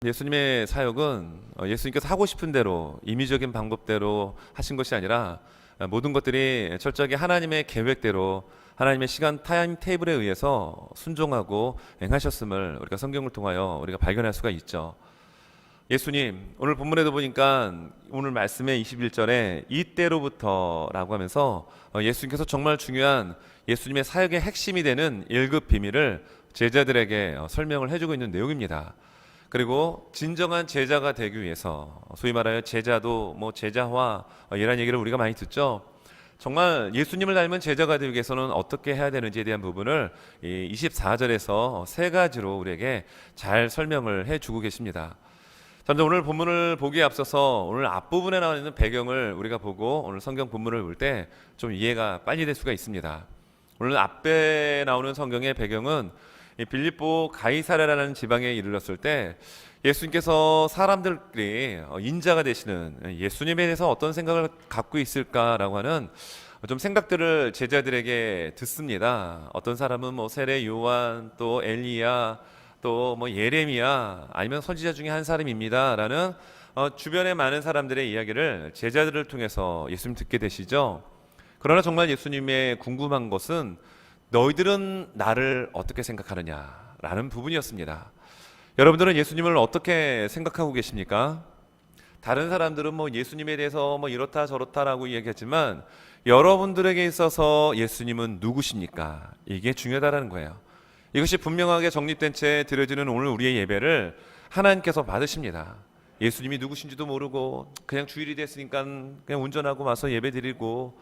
예수님의 사역은 예수님께서 하고 싶은 대로 임의적인 방법대로 하신 것이 아니라 모든 것들이 철저하게 하나님의 계획대로 하나님의 시간 타임 테이블에 의해서 순종하고 행하셨음을 우리가 성경을 통하여 우리가 발견할 수가 있죠. 예수님, 오늘 본문에도 보니까 오늘 말씀의 21절에 이때로부터라고 하면서 예수님께서 정말 중요한 예수님의 사역의 핵심이 되는 1급 비밀을 제자들에게 설명을 해주고 있는 내용입니다. 그리고 진정한 제자가 되기 위해서 소위 말하여 제자도 제자화 이런 얘기를 우리가 많이 듣죠. 정말 예수님을 닮은 제자가 되기 위해서는 어떻게 해야 되는지에 대한 부분을 24절에서 세 가지로 우리에게 잘 설명을 해주고 계십니다. 자, 오늘 본문을 보기에 앞서서 오늘 앞부분에 나와 있는 배경을 우리가 보고 오늘 성경 본문을 볼 때 좀 이해가 빨리 될 수가 있습니다. 오늘 앞에 나오는 성경의 배경은 이 빌립보 가이사랴라는 지방에 이르렀을 때 예수님께서 사람들이 인자가 되시는 예수님에 대해서 어떤 생각을 갖고 있을까라고 하는 좀 생각들을 제자들에게 듣습니다. 어떤 사람은 세례 요한, 또 엘리야, 또 예레미야, 아니면 선지자 중에 한 사람입니다라는 주변의 많은 사람들의 이야기를 제자들을 통해서 예수님 듣게 되시죠. 그러나 정말 예수님의 궁금한 것은 너희들은 나를 어떻게 생각하느냐라는 부분이었습니다. 여러분들은 예수님을 어떻게 생각하고 계십니까? 다른 사람들은 예수님에 대해서 이렇다 저렇다라고 이야기하지만 여러분들에게 있어서 예수님은 누구십니까? 이게 중요하다는 거예요. 이것이 분명하게 정립된 채 드려지는 오늘 우리의 예배를 하나님께서 받으십니다. 예수님이 누구신지도 모르고 그냥 주일이 됐으니까 그냥 운전하고 와서 예배 드리고,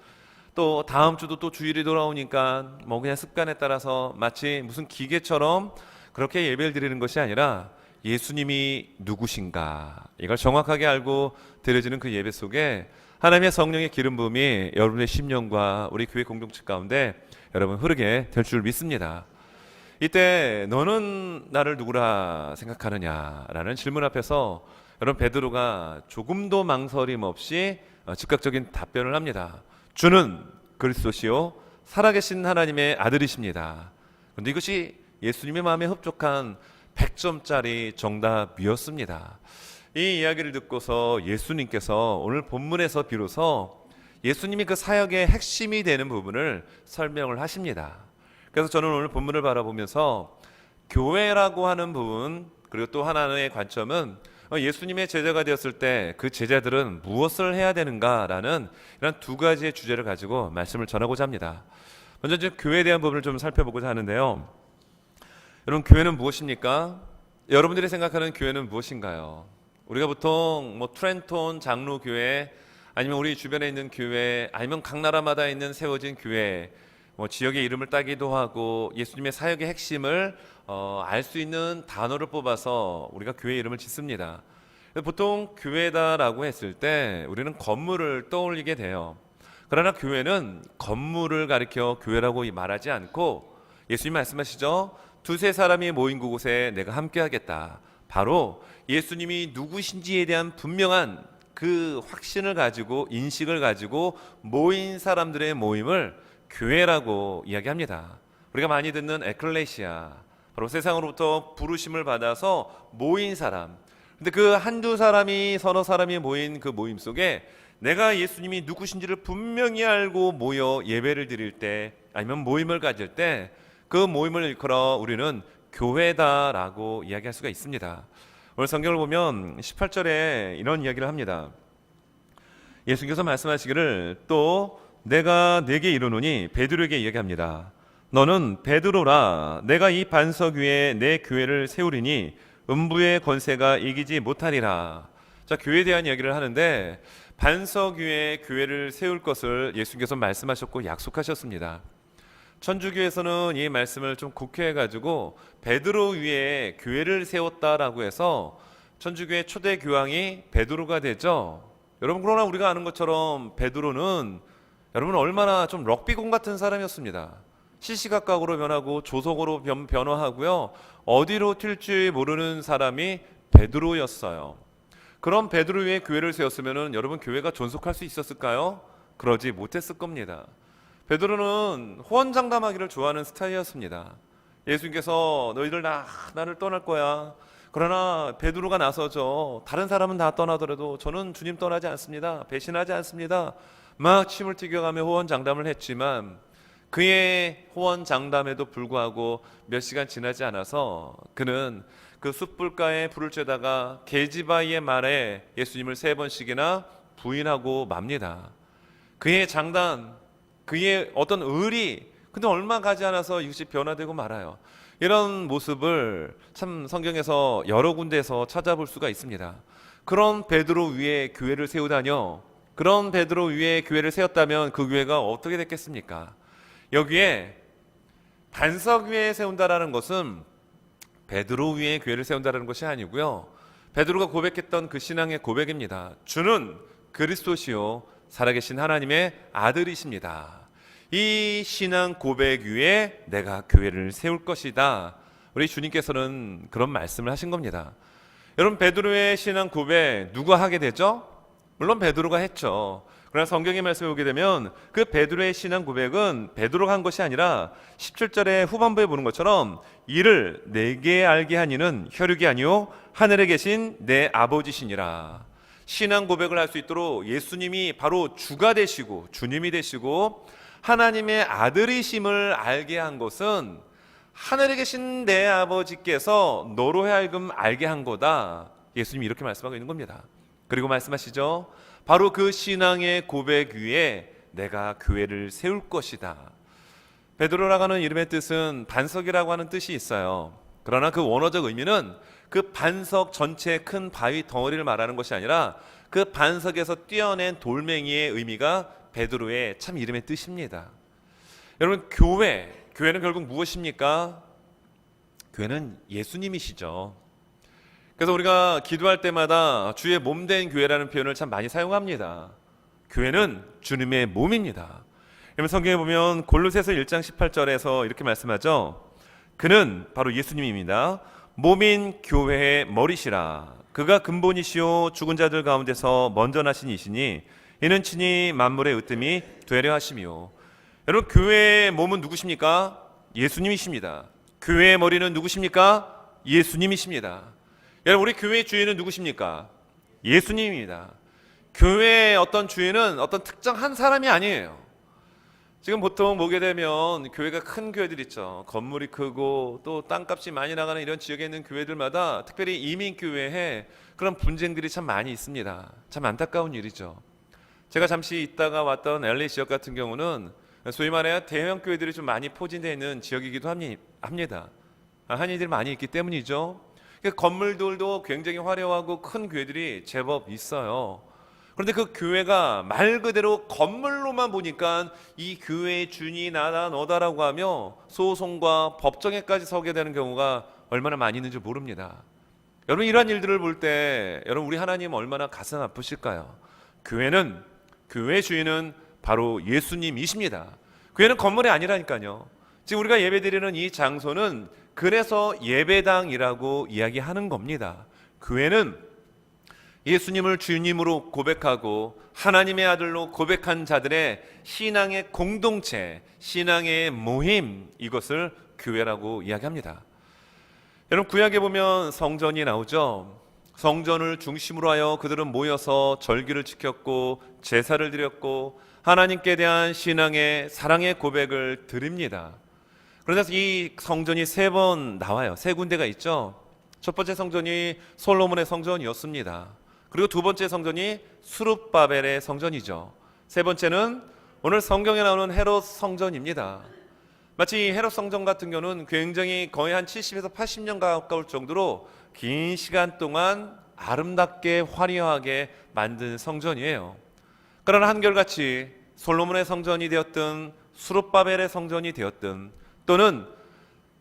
또 다음 주도 또 주일이 돌아오니까 그냥 습관에 따라서 마치 무슨 기계처럼 그렇게 예배를 드리는 것이 아니라 예수님이 누구신가 이걸 정확하게 알고 드려지는 그 예배 속에 하나님의 성령의 기름 부음이 여러분의 심령과 우리 교회 공동체 가운데 여러분 흐르게 될 줄 믿습니다. 이때 너는 나를 누구라 생각하느냐라는 질문 앞에서 여러분 베드로가 조금도 망설임 없이 즉각적인 답변을 합니다. 주는 그리스도시요 살아계신 하나님의 아들이십니다. 그런데 이것이 예수님의 마음에 흡족한 100점짜리 정답이었습니다. 이 이야기를 듣고서 예수님께서 오늘 본문에서 비로소 예수님이 그 사역의 핵심이 되는 부분을 설명을 하십니다. 그래서 저는 오늘 본문을 바라보면서 교회라고 하는 부분, 그리고 또 하나의 관점은 예수님의 제자가 되었을 때 그 제자들은 무엇을 해야 되는가라는 이런 두 가지의 주제를 가지고 말씀을 전하고자 합니다. 먼저 이제 교회에 대한 부분을 좀 살펴보고자 하는데요. 여러분, 교회는 무엇입니까? 여러분들이 생각하는 교회는 무엇인가요? 우리가 보통 트렌톤 장로 교회, 아니면 우리 주변에 있는 교회, 아니면 각 나라마다 있는 세워진 교회, 지역의 이름을 따기도 하고 예수님의 사역의 핵심을 알 수 있는 단어를 뽑아서 우리가 교회 이름을 짓습니다. 보통 교회다라고 했을 때 우리는 건물을 떠올리게 돼요. 그러나 교회는 건물을 가리켜 교회라고 말하지 않고 예수님 말씀하시죠. 두세 사람이 모인 그곳에 내가 함께 하겠다. 바로 예수님이 누구신지에 대한 분명한 그 확신을 가지고 인식을 가지고 모인 사람들의 모임을 교회라고 이야기합니다. 우리가 많이 듣는 에클레시아, 바로 세상으로부터 부르심을 받아서 모인 사람. 근데 그 한두 사람이 서너 사람이 모인 그 모임 속에 내가 예수님이 누구신지를 분명히 알고 모여 예배를 드릴 때, 아니면 모임을 가질 때 그 모임을 일컬어 우리는 교회다라고 이야기할 수가 있습니다. 오늘 성경을 보면 18절에 이런 이야기를 합니다. 예수님께서 말씀하시기를 또 내가 네게 이르노니 베드로에게 이야기합니다. 너는 베드로라. 내가 이 반석 위에 내 교회를 세우리니 음부의 권세가 이기지 못하리라. 자, 교회에 대한 이야기를 하는데 반석 위에 교회를 세울 것을 예수님께서 말씀하셨고 약속하셨습니다. 천주교에서는 이 말씀을 좀 국회해가지고 베드로 위에 교회를 세웠다라고 해서 천주교의 초대 교황이 베드로가 되죠. 여러분, 그러나 우리가 아는 것처럼 베드로는 여러분 얼마나 좀 럭비공 같은 사람이었습니다. 시시각각으로 변하고 조속으로 변화하고요. 어디로 튈지 모르는 사람이 베드로였어요. 그럼 베드로 위에 교회를 세웠으면 여러분 교회가 존속할 수 있었을까요? 그러지 못했을 겁니다. 베드로는 호언장담하기를 좋아하는 스타일이었습니다. 예수님께서 너희들 나를 떠날 거야. 그러나 베드로가 나서죠. 다른 사람은 다 떠나더라도 저는 주님 떠나지 않습니다. 배신하지 않습니다. 막 침을 튀겨가며 호언장담을 했지만 그의 호언장담에도 불구하고 몇 시간 지나지 않아서 그는 그 숯불가에 불을 쬐다가 계지바이의 말에 예수님을 3번씩이나 부인하고 맙니다. 그의 장단, 그의 어떤 의리, 근데 얼마 가지 않아서 이것이 변화되고 말아요. 이런 모습을 참 성경에서 여러 군데에서 찾아볼 수가 있습니다. 그런 베드로 위에 교회를 세우다뇨. 그런 베드로 위에 교회를 세웠다면 그 교회가 어떻게 됐겠습니까? 여기에 반석 위에 세운다라는 것은 베드로 위에 교회를 세운다는 것이 아니고요. 베드로가 고백했던 그 신앙의 고백입니다. 주는 그리스도시요 살아계신 하나님의 아들이십니다. 이 신앙 고백 위에 내가 교회를 세울 것이다. 우리 주님께서는 그런 말씀을 하신 겁니다. 여러분, 베드로의 신앙 고백 누가 하게 되죠? 물론 베드로가 했죠. 그러나 성경의 말씀을 보게 되면 그 베드로의 신앙 고백은 베드로가 한 것이 아니라 17절의 후반부에 보는 것처럼 이를 내게 알게 한 이는 혈육이 아니요 하늘에 계신 내 아버지시니라. 신앙 고백을 할 수 있도록 예수님이 바로 주가 되시고 주님이 되시고 하나님의 아들이심을 알게 한 것은 하늘에 계신 내 아버지께서 너로 하여금 알게 한 거다. 예수님이 이렇게 말씀하고 있는 겁니다. 그리고 말씀하시죠. 바로 그 신앙의 고백 위에 내가 교회를 세울 것이다. 베드로라고 하는 이름의 뜻은 반석이라고 하는 뜻이 있어요. 그러나 그 원어적 의미는 그 반석 전체 큰 바위 덩어리를 말하는 것이 아니라 그 반석에서 떼어낸 돌멩이의 의미가 베드로의 참 이름의 뜻입니다. 여러분, 교회는 결국 무엇입니까? 교회는 예수님이시죠. 그래서 우리가 기도할 때마다 주의 몸된 교회라는 표현을 참 많이 사용합니다. 교회는 주님의 몸입니다. 여러분, 성경에 보면 골로새서 1장 18절에서 이렇게 말씀하죠. 그는 바로 예수님입니다. 몸인 교회의 머리시라. 그가 근본이시요 죽은 자들 가운데서 먼저 나신 이시니 이는 친히 만물의 으뜸이 되려 하심이요. 여러분, 교회의 몸은 누구십니까? 예수님이십니다. 교회의 머리는 누구십니까? 예수님이십니다. 여러분, 우리 교회의 주인은 누구십니까? 예수님입니다. 교회의 어떤 주인은 어떤 특정 한 사람이 아니에요. 지금 보통 보게 되면 교회가 큰 교회들 있죠. 건물이 크고 또 땅값이 많이 나가는 이런 지역에 있는 교회들마다 특별히 이민교회에 그런 분쟁들이 참 많이 있습니다. 참 안타까운 일이죠. 제가 잠시 있다가 왔던 LA 지역 같은 경우는 소위 말해 대형 교회들이 좀 많이 포진되어 있는 지역이기도 합니다. 한인들이 많이 있기 때문이죠. 건물들도 굉장히 화려하고 큰 교회들이 제법 있어요. 그런데 그 교회가 말 그대로 건물로만 보니까 이 교회의 주인이 나다 너다라고 하며 소송과 법정에까지 서게 되는 경우가 얼마나 많이 있는지 모릅니다. 여러분, 이러한 일들을 볼 때 여러분, 우리 하나님 얼마나 가슴 아프실까요? 교회의 주인은 바로 예수님이십니다. 교회는 건물이 아니라니까요. 지금 우리가 예배드리는 이 장소는 그래서 예배당이라고 이야기하는 겁니다. 교회는 예수님을 주님으로 고백하고 하나님의 아들로 고백한 자들의 신앙의 공동체, 신앙의 모임, 이것을 교회라고 이야기합니다. 여러분, 구약에 보면 성전이 나오죠. 성전을 중심으로 하여 그들은 모여서 절기를 지켰고 제사를 드렸고 하나님께 대한 신앙의 사랑의 고백을 드립니다. 그래서 이 성전이 3번 나와요. 3군데가 있죠. 첫 번째 성전이 솔로몬의 성전이었습니다. 그리고 두 번째 성전이 수룹바벨의 성전이죠. 세 번째는 오늘 성경에 나오는 헤롯 성전입니다. 마치 헤롯 성전 같은 경우는 굉장히 거의 한 70에서 80년 가까울 정도로 긴 시간 동안 아름답게 화려하게 만든 성전이에요. 그러나 한결같이 솔로몬의 성전이 되었든 수룹바벨의 성전이 되었든 또는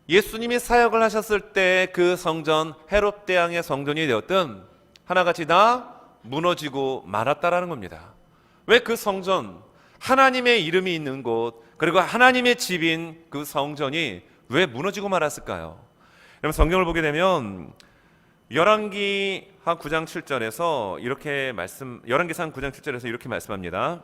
예수님이 사역을 하셨을 때 그 성전 헤롯 대왕의 성전이 되었든 하나같이 다 무너지고 말았다라는 겁니다. 왜 그 성전, 하나님의 이름이 있는 곳, 그리고 하나님의 집인 그 성전이 왜 무너지고 말았을까요? 여러분, 성경을 보게 되면 열왕기상 9장 7절에서 이렇게 말씀합니다.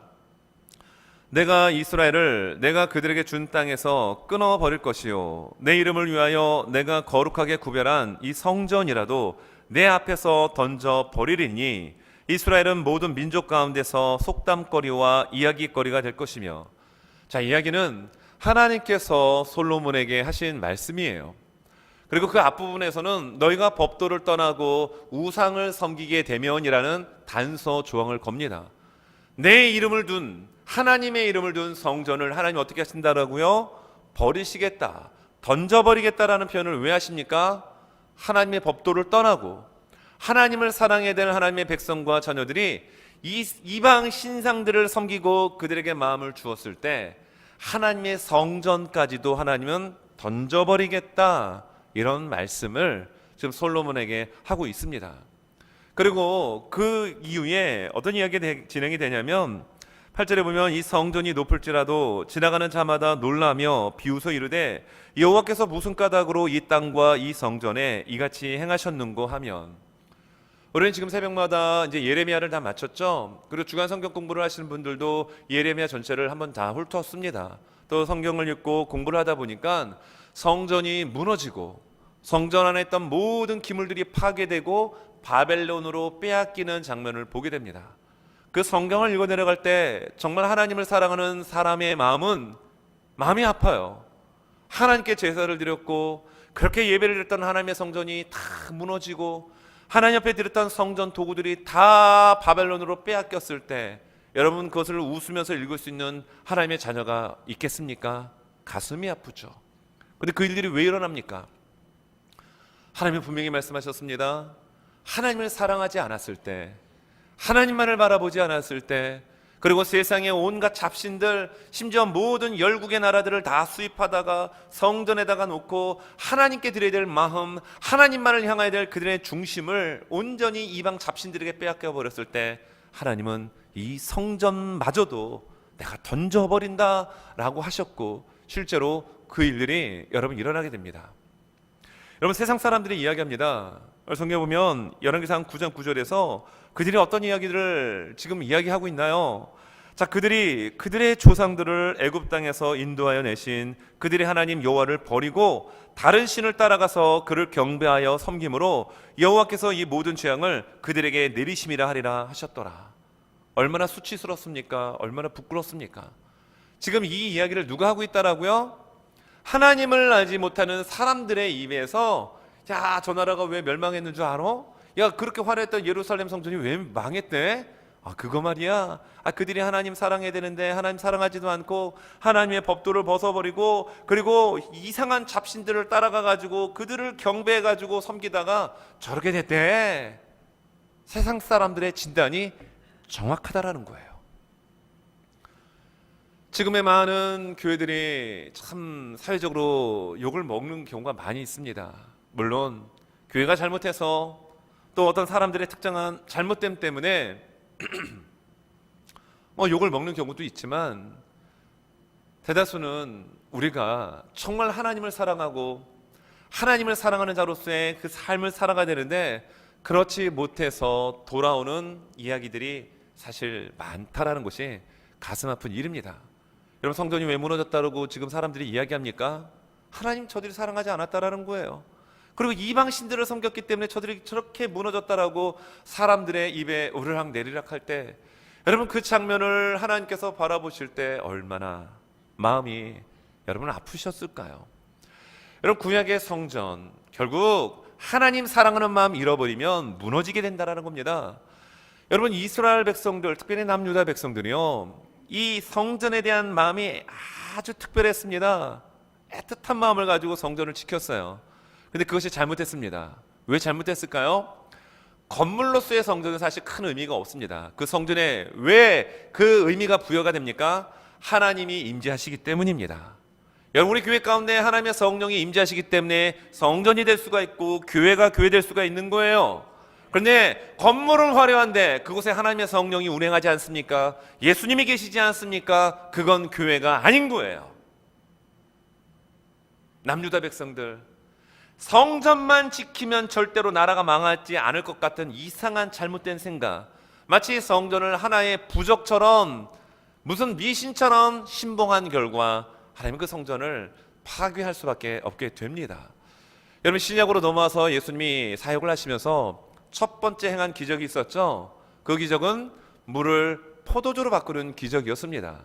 내가 이스라엘을 내가 그들에게 준 땅에서 끊어버릴 것이요 내 이름을 위하여 내가 거룩하게 구별한 이 성전이라도 내 앞에서 던져버리리니 이스라엘은 모든 민족 가운데서 속담거리와 이야기거리가 될 것이며. 자, 이야기는 하나님께서 솔로몬에게 하신 말씀이에요. 그리고 그 앞부분에서는 너희가 법도를 떠나고 우상을 섬기게 되면이라는 단서 조항을 겁니다. 내 이름을 둔, 하나님의 이름을 둔 성전을 하나님 어떻게 하신다라고요? 버리시겠다, 던져버리겠다라는 표현을 왜 하십니까? 하나님의 법도를 떠나고 하나님을 사랑해야 될 하나님의 백성과 자녀들이 이 이방 신상들을 섬기고 그들에게 마음을 주었을 때 하나님의 성전까지도 하나님은 던져버리겠다, 이런 말씀을 지금 솔로몬에게 하고 있습니다. 그리고 그 이후에 어떤 이야기가 진행이 되냐면 8절에 보면 이 성전이 높을지라도 지나가는 자마다 놀라며 비웃어 이르되 여호와께서 무슨 까닭으로 이 땅과 이 성전에 이같이 행하셨는고 하면. 우리는 지금 새벽마다 이제 예레미야를 다 마쳤죠. 그리고 주간 성경 공부를 하시는 분들도 예레미야 전체를 한번 다 훑었습니다. 또 성경을 읽고 공부를 하다 보니까 성전이 무너지고 성전 안에 있던 모든 기물들이 파괴되고 바벨론으로 빼앗기는 장면을 보게 됩니다. 그 성경을 읽어 내려갈 때 정말 하나님을 사랑하는 사람의 마음이 아파요. 하나님께 제사를 드렸고 그렇게 예배를 드렸던 하나님의 성전이 다 무너지고 하나님 앞에 드렸던 성전 도구들이 다 바벨론으로 빼앗겼을 때 여러분 그것을 웃으면서 읽을 수 있는 하나님의 자녀가 있겠습니까? 가슴이 아프죠. 그런데 그 일들이 왜 일어납니까? 하나님이 분명히 말씀하셨습니다. 하나님을 사랑하지 않았을 때, 하나님만을 바라보지 않았을 때, 그리고 세상의 온갖 잡신들, 심지어 모든 열국의 나라들을 다 수입하다가 성전에다가 놓고 하나님께 드려야 될 마음, 하나님만을 향해야 될 그들의 중심을 온전히 이방 잡신들에게 빼앗겨 버렸을 때 하나님은 이 성전마저도 내가 던져버린다라고 하셨고 실제로 그 일들이 여러분 일어나게 됩니다. 여러분 세상 사람들이 이야기합니다. 성경에 보면 열왕기상 9장 9절에서 그들이 어떤 이야기들을 지금 이야기하고 있나요? 자, 그들이 그들의 조상들을 애굽 땅에서 인도하여 내신 그들의 하나님 여호와를 버리고 다른 신을 따라가서 그를 경배하여 섬김으로 여호와께서 이 모든 재앙을 그들에게 내리심이라 하리라 하셨더라. 얼마나 수치스럽습니까? 얼마나 부끄럽습니까? 지금 이 이야기를 누가 하고 있다라고요? 하나님을 알지 못하는 사람들의 입에서 야, 저 나라가 왜 멸망했는 줄 알아? 야, 그렇게 화려했던 예루살렘 성전이 왜 망했대? 아, 그거 말이야. 아, 그들이 하나님 사랑해야 되는데 하나님 사랑하지도 않고 하나님의 법도를 벗어버리고 그리고 이상한 잡신들을 따라가가지고 그들을 경배해가지고 섬기다가 저렇게 됐대. 세상 사람들의 진단이 정확하다라는 거예요. 지금의 많은 교회들이 참 사회적으로 욕을 먹는 경우가 많이 있습니다. 물론 교회가 잘못해서 또 어떤 사람들의 특정한 잘못됨 때문에 욕을 먹는 경우도 있지만 대다수는 우리가 정말 하나님을 사랑하고 하나님을 사랑하는 자로서의 그 삶을 살아가야 되는데 그렇지 못해서 돌아오는 이야기들이 사실 많다라는 것이 가슴 아픈 일입니다. 여러분 성전이 왜 무너졌다고 지금 사람들이 이야기합니까? 하나님 저들이 사랑하지 않았다라는 거예요. 그리고 이방 신들을 섬겼기 때문에 저들이 저렇게 무너졌다라고 사람들의 입에 오르락 내리락 할 때 여러분 그 장면을 하나님께서 바라보실 때 얼마나 마음이 여러분 아프셨을까요? 여러분 구약의 성전 결국 하나님 사랑하는 마음 잃어버리면 무너지게 된다라는 겁니다. 여러분 이스라엘 백성들 특별히 남유다 백성들이요 이 성전에 대한 마음이 아주 특별했습니다. 애틋한 마음을 가지고 성전을 지켰어요. 근데 그것이 잘못했습니다. 왜 잘못했을까요? 건물로서의 성전은 사실 큰 의미가 없습니다. 그 성전에 왜 그 의미가 부여가 됩니까? 하나님이 임재하시기 때문입니다. 여러분 우리 교회 가운데 하나님의 성령이 임재하시기 때문에 성전이 될 수가 있고 교회가 교회 될 수가 있는 거예요. 그런데 건물은 화려한데 그곳에 하나님의 성령이 운행하지 않습니까? 예수님이 계시지 않습니까? 그건 교회가 아닌 거예요. 남유다 백성들 성전만 지키면 절대로 나라가 망하지 않을 것 같은 이상한 잘못된 생각, 마치 성전을 하나의 부적처럼 무슨 미신처럼 신봉한 결과 하나님은 그 성전을 파괴할 수밖에 없게 됩니다. 여러분, 신약으로 넘어와서 예수님이 사역을 하시면서 첫 번째 행한 기적이 있었죠. 그 기적은 물을 포도주로 바꾸는 기적이었습니다.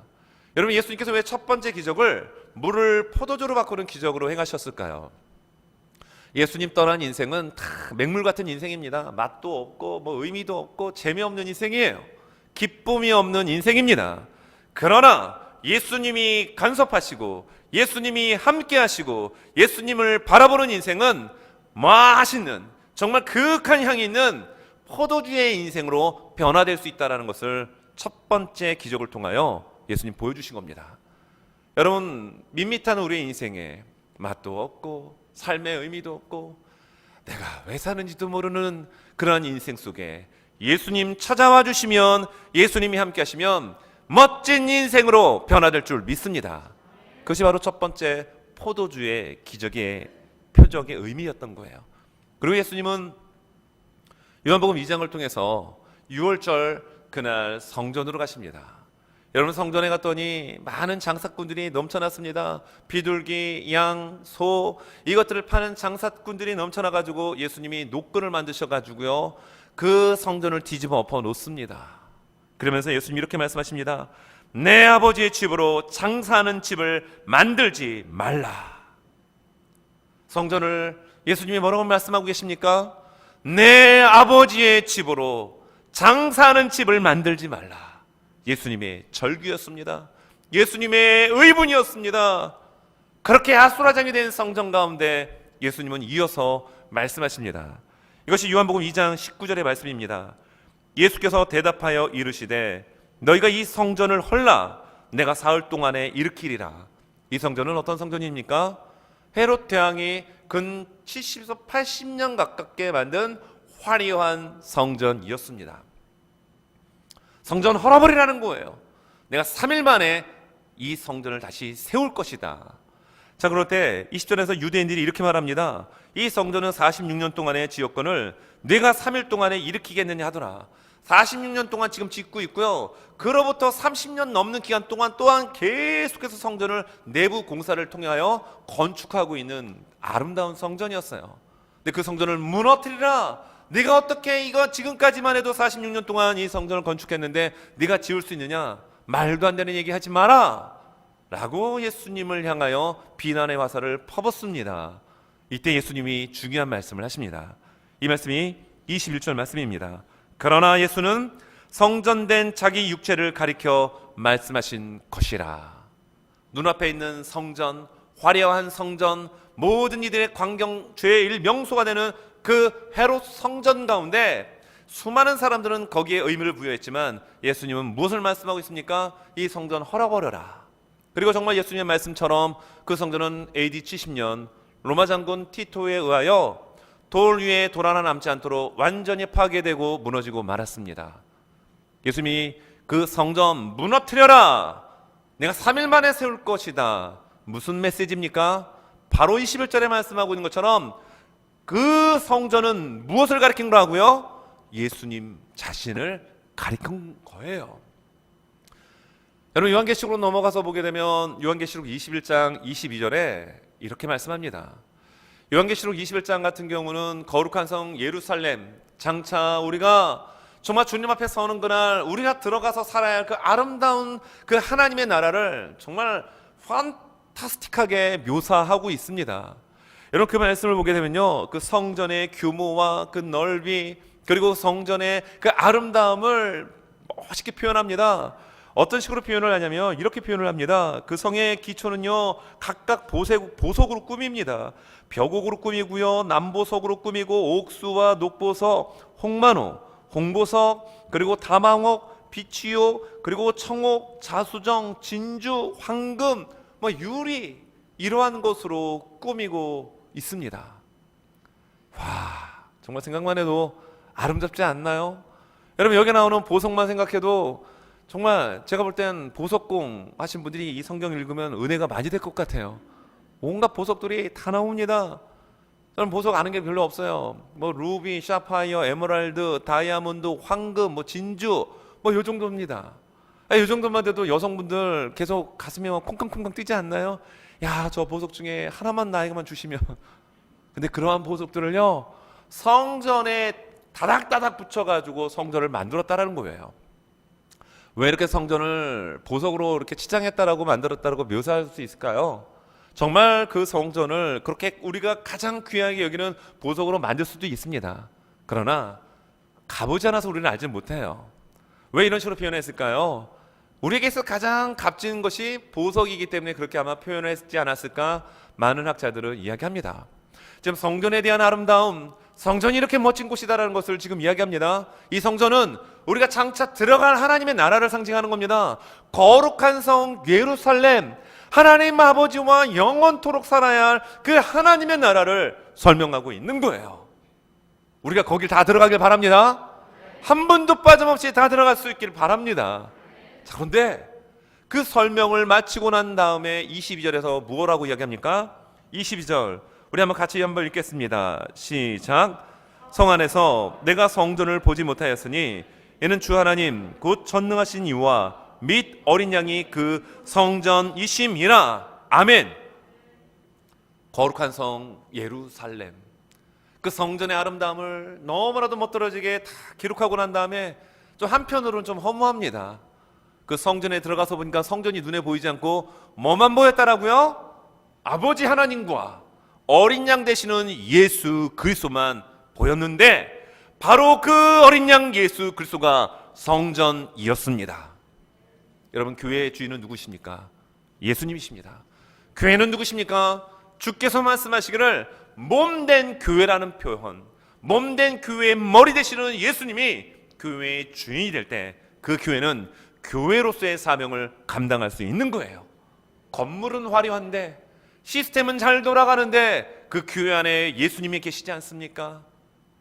여러분, 예수님께서 왜 첫 번째 기적을 물을 포도주로 바꾸는 기적으로 행하셨을까요? 예수님 떠난 인생은 다 맹물 같은 인생입니다. 맛도 없고 뭐 의미도 없고 재미없는 인생이에요. 기쁨이 없는 인생입니다. 그러나 예수님이 간섭하시고 예수님이 함께 하시고 예수님을 바라보는 인생은 맛있는, 정말 그윽한 향이 있는 포도주의 인생으로 변화될 수 있다는 것을 첫 번째 기적을 통하여 예수님 보여주신 겁니다. 여러분, 밋밋한 우리의 인생에 맛도 없고 삶의 의미도 없고 내가 왜 사는지도 모르는 그러한 인생 속에 예수님 찾아와 주시면, 예수님이 함께 하시면 멋진 인생으로 변화될 줄 믿습니다. 그것이 바로 첫 번째 포도주의 기적의 표적의 의미였던 거예요. 그리고 예수님은 요한복음 2장을 통해서 6월절 그날 성전으로 가십니다. 여러분, 성전에 갔더니 많은 장사꾼들이 넘쳐났습니다. 비둘기, 양, 소, 이것들을 파는 장사꾼들이 넘쳐나가지고 예수님이 노끈을 만드셔가지고요, 그 성전을 뒤집어 엎어 놓습니다. 그러면서 예수님이 이렇게 말씀하십니다. 내 아버지의 집으로 장사하는 집을 만들지 말라. 성전을 예수님이 뭐라고 말씀하고 계십니까? 내 아버지의 집으로 장사하는 집을 만들지 말라. 예수님의 절규였습니다. 예수님의 의분이었습니다. 그렇게 아수라장이 된 성전 가운데 예수님은 이어서 말씀하십니다. 이것이 요한복음 2장 19절의 말씀입니다. 예수께서 대답하여 이르시되 너희가 이 성전을 헐라 내가 사흘 동안에 일으키리라. 이 성전은 어떤 성전입니까? 헤롯 대왕이 근 70에서 80년 가깝게 만든 화려한 성전이었습니다. 성전 헐어버리라는 거예요. 내가 3일 만에 이 성전을 다시 세울 것이다. 자, 그럴 때 20절에서 유대인들이 이렇게 말합니다. 이 성전은 46년 동안의 지역권을 내가 3일 동안에 일으키겠느냐 하더라. 46년 동안 지금 짓고 있고요, 그로부터 30년 넘는 기간 동안 또한 계속해서 성전을 내부 공사를 통하여 건축하고 있는 아름다운 성전이었어요. 근데 그 성전을 무너뜨리라. 네가 어떻게 이거 지금까지만 해도 46년 동안 이 성전을 건축했는데 네가 지을 수 있느냐? 말도 안 되는 얘기 하지 마라 라고 예수님을 향하여 비난의 화살을 퍼붓습니다. 이때 예수님이 중요한 말씀을 하십니다. 이 말씀이 21절 말씀입니다. 그러나 예수는 성전된 자기 육체를 가리켜 말씀하신 것이라. 눈앞에 있는 성전, 화려한 성전, 모든 이들의 광경 죄의 명소가 되는 그 헤롯 성전 가운데 수많은 사람들은 거기에 의미를 부여했지만 예수님은 무엇을 말씀하고 있습니까? 이 성전 헐어버려라. 그리고 정말 예수님의 말씀처럼 그 성전은 AD 70년 로마 장군 티토에 의하여 돌 위에 돌 하나 남지 않도록 완전히 파괴되고 무너지고 말았습니다. 예수님이 그 성전 무너뜨려라. 내가 3일 만에 세울 것이다. 무슨 메시지입니까? 바로 21절에 말씀하고 있는 것처럼 그 성전은 무엇을 가리킨 거라고요? 예수님 자신을 가리킨 거예요. 여러분, 요한계시록으로 넘어가서 보게 되면 요한계시록 21장 22절에 이렇게 말씀합니다. 요한계시록 21장 같은 경우는 거룩한 성 예루살렘, 장차 우리가 정말 주님 앞에 서는 그날 우리가 들어가서 살아야 할 그 아름다운 그 하나님의 나라를 정말 판타스틱하게 묘사하고 있습니다. 여러분, 그 말씀을 보게 되면요, 그 성전의 규모와 그 넓이, 그리고 성전의 그 아름다움을 멋있게 표현합니다. 어떤 식으로 표현을 하냐면 이렇게 표현을 합니다. 그 성의 기초는요, 각각 보석으로 꾸밉니다. 벽옥으로 꾸미고요, 남보석으로 꾸미고 옥수와 녹보석, 홍만호, 홍보석, 그리고 다망옥, 비취옥, 그리고 청옥, 자수정, 진주, 황금, 유리, 이러한 것으로 꾸미고 있습니다. 와, 정말 생각만 해도 아름답지 않나요? 여러분, 여기 나오는 보석만 생각해도 정말 제가 볼 땐 보석공 하신 분들이 이 성경 읽으면 은혜가 많이 될 것 같아요. 온갖 보석들이 다 나옵니다. 저는 보석 아는 게 별로 없어요. 루비, 샤파이어, 에메랄드, 다이아몬드, 황금, 진주, 요 정도입니다. 이 정도만 돼도 여성분들 계속 가슴이 막 콩쾅콩쾅 뛰지 않나요? 야, 저 보석 중에 하나만 나에게만 주시면. 근데 그러한 보석들을요, 성전에 다닥다닥 붙여가지고 성전을 만들었다라는 거예요. 왜 이렇게 성전을 보석으로 이렇게 치장했다라고 만들었다라고 묘사할 수 있을까요? 정말 그 성전을 그렇게 우리가 가장 귀하게 여기는 보석으로 만들 수도 있습니다. 그러나 가보지 않아서 우리는 알지 못해요. 왜 이런 식으로 표현했을까요? 우리에게서 가장 값진 것이 보석이기 때문에 그렇게 아마 표현을 했지 않았을까 많은 학자들은 이야기합니다. 지금 성전에 대한 아름다움, 성전이 이렇게 멋진 곳이다라는 것을 지금 이야기합니다. 이 성전은 우리가 장차 들어갈 하나님의 나라를 상징하는 겁니다. 거룩한 성 예루살렘, 하나님 아버지와 영원토록 살아야 할 그 하나님의 나라를 설명하고 있는 거예요. 우리가 거길 다 들어가길 바랍니다. 한 분도 빠짐없이 다 들어갈 수 있길 바랍니다. 자, 그런데 그 설명을 마치고 난 다음에 22절에서 무엇라고 이야기합니까? 22절 우리 한번 같이 한번 읽겠습니다. 시작. 성 안에서 내가 성전을 보지 못하였으니 이는 주 하나님 곧 전능하신 이와 및 어린 양이 그 성전이심이라. 아멘. 거룩한 성 예루살렘, 그 성전의 아름다움을 너무나도 멋들어지게 다 기록하고 난 다음에 좀 한편으로는 좀 허무합니다. 그 성전에 들어가서 보니까 성전이 눈에 보이지 않고 뭐만 보였다라고요? 아버지 하나님과 어린 양 되시는 예수 그리스도만 보였는데 바로 그 어린 양 예수 그리스도가 성전이었습니다. 여러분, 교회의 주인은 누구십니까? 예수님이십니다. 교회는 누구십니까? 주께서 말씀하시기를 몸된 교회라는 표현, 몸된 교회의 머리 되시는 예수님이 교회의 주인이 될 때 그 교회는 교회로서의 사명을 감당할 수 있는 거예요. 건물은 화려한데 시스템은 잘 돌아가는데 그 교회 안에 예수님이 계시지 않습니까?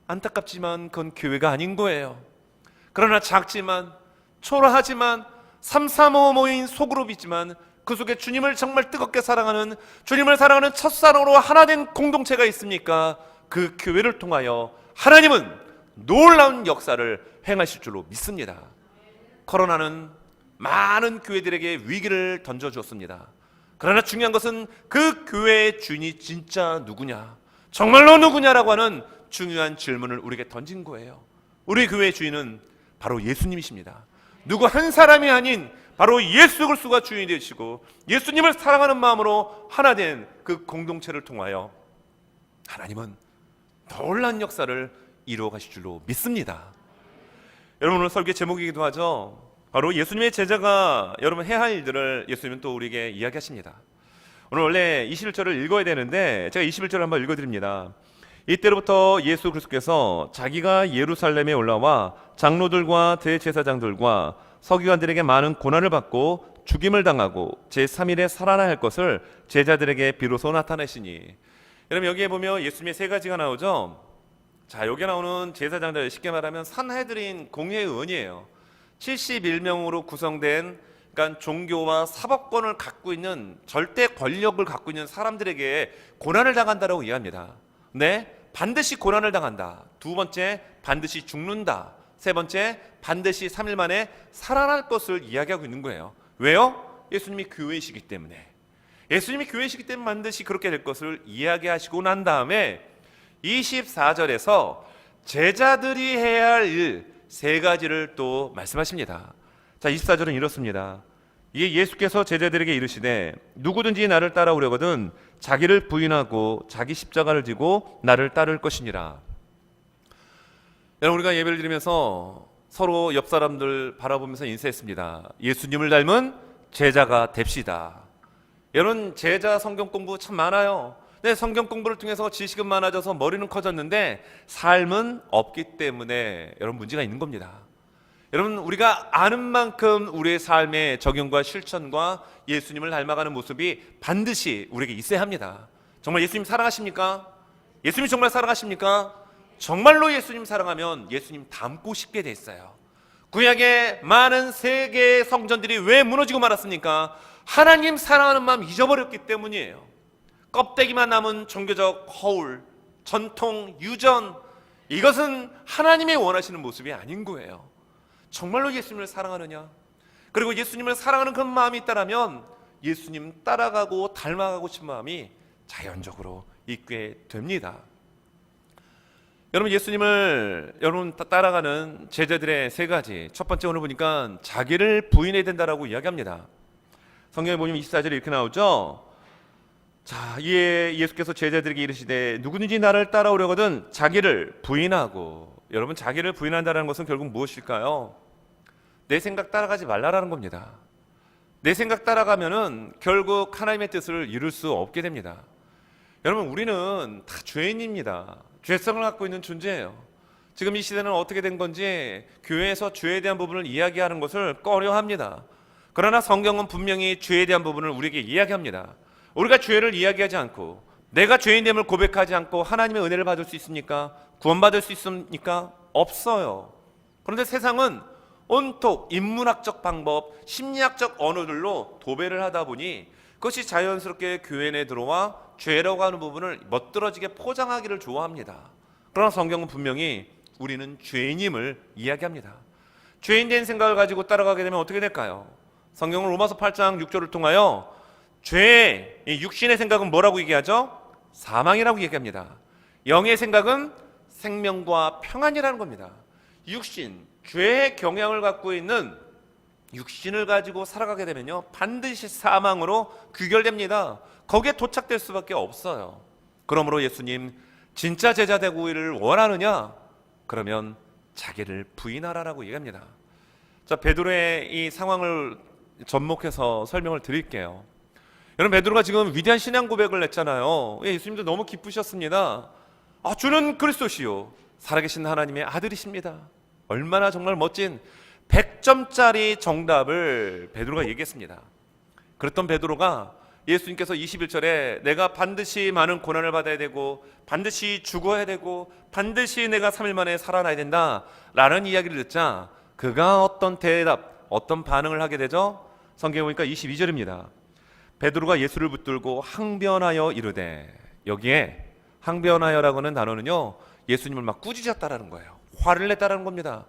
안타깝지만 그건 교회가 아닌 거예요. 그러나 작지만 초라하지만 335 모인 소그룹이지만 그 속에 주님을 정말 뜨겁게 사랑하는, 주님을 사랑하는 첫사랑으로 하나 된 공동체가 있습니까? 그 교회를 통하여 하나님은 놀라운 역사를 행하실 줄로 믿습니다. 코로나는 많은 교회들에게 위기를 던져주었습니다. 그러나 중요한 것은 그 교회의 주인이 진짜 누구냐, 정말로 누구냐라고 하는 중요한 질문을 우리에게 던진 거예요. 우리 교회의 주인은 바로 예수님이십니다. 누구 한 사람이 아닌 바로 예수 그리스도가 주인이 되시고 예수님을 사랑하는 마음으로 하나 된 그 공동체를 통하여 하나님은 놀라운 역사를 이루어 가실 줄로 믿습니다. 여러분, 오늘 설교 제목이기도 하죠. 바로 예수님의 제자가 여러분 해야 할 일들을 예수님은 또 우리에게 이야기하십니다. 오늘 원래 21절을 읽어야 되는데 제가 21절을 한번 읽어드립니다. 이때로부터 예수 그리스도께서 자기가 예루살렘에 올라와 장로들과 대제사장들과 서기관들에게 많은 고난을 받고 죽임을 당하고 제3일에 살아나야 할 것을 제자들에게 비로소 나타내시니. 여러분, 여기에 보면 예수님의 세 가지가 나오죠. 자, 여기 나오는 제사장들, 쉽게 말하면 산헤드린 공회의원이에요. 71명으로 구성된, 그러니까 종교와 사법권을 갖고 있는, 절대 권력을 갖고 있는 사람들에게 고난을 당한다라고 이해합니다. 네, 반드시 고난을 당한다. 두 번째, 반드시 죽는다. 세 번째, 반드시 3일 만에 살아날 것을 이야기하고 있는 거예요. 왜요? 예수님이 교회이시기 때문에. 예수님이 교회이시기 때문에 반드시 그렇게 될 것을 이야기하시고 난 다음에 24절에서 제자들이 해야 할 일 세 가지를 또 말씀하십니다. 자, 24절은 이렇습니다. 이게 예수께서 제자들에게 이르시되 누구든지 나를 따라오려거든 자기를 부인하고 자기 십자가를 지고 나를 따를 것이니라. 여러분, 우리가 예배를 드리면서 서로 옆 사람들 바라보면서 인사했습니다. 예수님을 닮은 제자가 됩시다. 여러분, 제자 성경 공부 참 많아요. 네, 성경 공부를 통해서 지식은 많아져서 머리는 커졌는데 삶은 없기 때문에 여러분 문제가 있는 겁니다. 여러분, 우리가 아는 만큼 우리의 삶의 적용과 실천과 예수님을 닮아가는 모습이 반드시 우리에게 있어야 합니다. 정말 예수님 사랑하십니까? 예수님 정말 사랑하십니까? 정말로 예수님 사랑하면 예수님 닮고 싶게 돼 있어요. 구약의 많은 세계의 성전들이 왜 무너지고 말았습니까? 하나님 사랑하는 마음 잊어버렸기 때문이에요. 껍데기만 남은 종교적 허울, 전통, 유전, 이것은 하나님의 원하시는 모습이 아닌 거예요. 정말로 예수님을 사랑하느냐? 그리고 예수님을 사랑하는 그런 마음이 있다라면 예수님 따라가고 닮아가고 싶은 마음이 자연적으로 있게 됩니다. 여러분, 예수님을 따라가는 제자들의 세 가지. 첫 번째, 오늘 보니까 자기를 부인해야 된다라고 이야기합니다. 성경에 보면 24절에 이렇게 나오죠. 자, 이에 예수께서 제자들에게 이르시되 누구든지 나를 따라오려거든 자기를 부인하고. 여러분, 자기를 부인한다는 것은 결국 무엇일까요? 내 생각 따라가지 말라라는 겁니다. 내 생각 따라가면은 결국 하나님의 뜻을 이룰 수 없게 됩니다. 여러분, 우리는 다 죄인입니다. 죄성을 갖고 있는 존재예요. 지금 이 시대는 어떻게 된 건지 교회에서 죄에 대한 부분을 이야기하는 것을 꺼려합니다. 그러나 성경은 분명히 죄에 대한 부분을 우리에게 이야기합니다. 우리가 죄를 이야기하지 않고 내가 죄인됨을 고백하지 않고 하나님의 은혜를 받을 수 있습니까? 구원받을 수 있습니까? 없어요. 그런데 세상은 온통 인문학적 방법, 심리학적 언어들로 도배를 하다 보니 그것이 자연스럽게 교회 내에 들어와 죄라고 하는 부분을 멋들어지게 포장하기를 좋아합니다. 그러나 성경은 분명히 우리는 죄인임을 이야기합니다. 죄인 된 생각을 가지고 따라가게 되면 어떻게 될까요? 성경은 로마서 8장 6절을 통하여 죄의 육신의 생각은 뭐라고 얘기하죠? 사망이라고 얘기합니다. 영의 생각은 생명과 평안이라는 겁니다. 육신, 죄의 경향을 갖고 있는 육신을 가지고 살아가게 되면요 반드시 사망으로 귀결됩니다. 거기에 도착될 수밖에 없어요. 그러므로 예수님, 진짜 제자 되기를 원하느냐? 그러면 자기를 부인하라라고 얘기합니다. 자, 베드로의 이 상황을 접목해서 설명을 드릴게요. 여러분, 베드로가 지금 위대한 신앙 고백을 했잖아요. 예수님도 너무 기쁘셨습니다. 주는 그리스도시요 살아계신 하나님의 아들이십니다. 얼마나 정말 멋진 100점짜리 정답을 베드로가 얘기했습니다. 그랬던 베드로가 예수님께서 21절에 내가 반드시 많은 고난을 받아야 되고 반드시 죽어야 되고 반드시 내가 3일 만에 살아나야 된다 라는 이야기를 듣자 그가 어떤 대답, 어떤 반응을 하게 되죠? 성경에 보니까 22절입니다. 베드로가 예수를 붙들고 항변하여 이르되, 여기에 항변하여라고 하는 단어는요 예수님을 막 꾸짖었다라는 거예요. 화를 냈다라는 겁니다.